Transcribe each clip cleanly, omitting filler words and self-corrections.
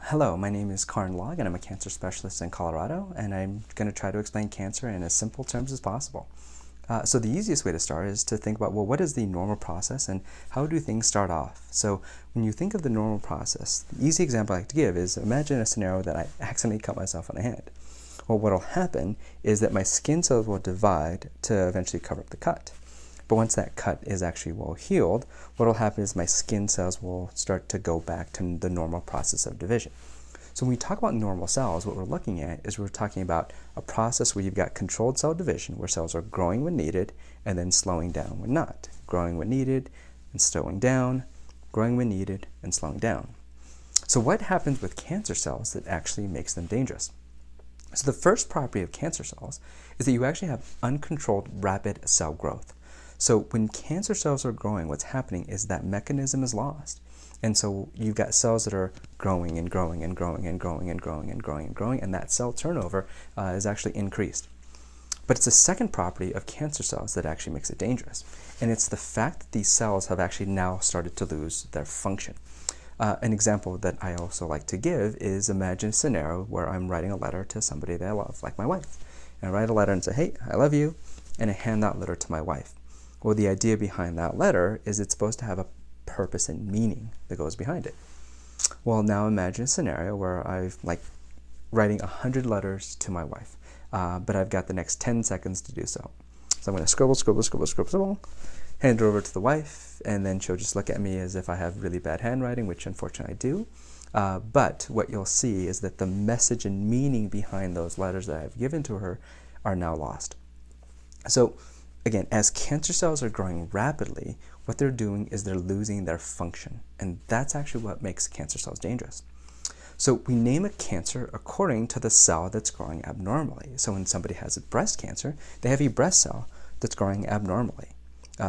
Hello, my name is Karan Log and I'm a cancer specialist in Colorado, and I'm going to try to explain cancer in as simple terms as possible. So the easiest way to start is to think about, well, what is the normal process and how do things start off? So when you think of the normal process, the easy example I like to give is imagine a scenario that I accidentally cut myself on the hand. Well, what will happen is that my skin cells will divide to eventually cover up the cut. But once that cut is actually well healed, what will happen is my skin cells will start to go back to the normal process of division. So when we talk about normal cells, what we're looking at is we're talking about a process where you've got controlled cell division, where cells are growing when needed and then slowing down when not. Growing when needed and slowing down, growing when needed and slowing down. So what happens with cancer cells that actually makes them dangerous? So the first property of cancer cells is that you actually have uncontrolled rapid cell growth. So when cancer cells are growing, what's happening is that mechanism is lost. And so you've got cells that are growing and growing and growing and growing and growing and growing and growing, and that cell turnover is actually increased. But it's the second property of cancer cells that actually makes it dangerous. And it's the fact that these cells have actually now started to lose their function. An example that I also like to give is imagine a scenario where I'm writing a letter to somebody that I love, like my wife. And I write a letter and say, hey, I love you, and I hand that letter to my wife. Well, the idea behind that letter is it's supposed to have a purpose and meaning that goes behind it. Well, now imagine a scenario where I've writing 100 letters to my wife, but I've got the next 10 seconds to do so. So I'm going to scribble, scribble, scribble, scribble, scribble, hand it over to the wife, and then she'll just look at me as if I have really bad handwriting, which unfortunately I do. But what you'll see is that the message and meaning behind those letters that I've given to her are now lost. So again, as cancer cells are growing rapidly, what they're doing is they're losing their function. And that's actually what makes cancer cells dangerous. So we name a cancer according to the cell that's growing abnormally. So when somebody has breast cancer, they have a breast cell that's growing abnormally,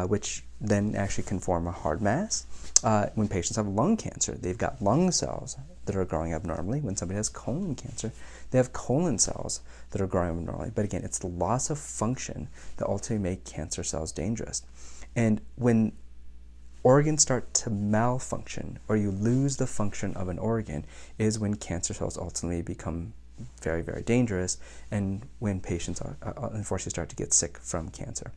which then actually can form a hard mass. When patients have lung cancer, they've got lung cells that are growing abnormally. When somebody has colon cancer, they have colon cells that are growing abnormally. But again, it's the loss of function that ultimately make cancer cells dangerous. And when organs start to malfunction or you lose the function of an organ is when cancer cells ultimately become very, very dangerous and when patients unfortunately start to get sick from cancer.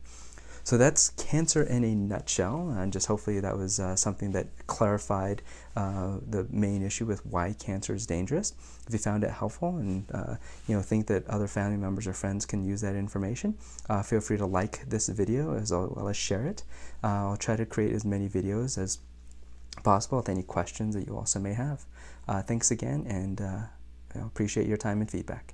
So that's cancer in a nutshell, and just hopefully that was something that clarified the main issue with why cancer is dangerous. If you found it helpful and think that other family members or friends can use that information, feel free to like this video as well as share it. I'll try to create as many videos as possible with any questions that you also may have. Thanks again, and appreciate your time and feedback.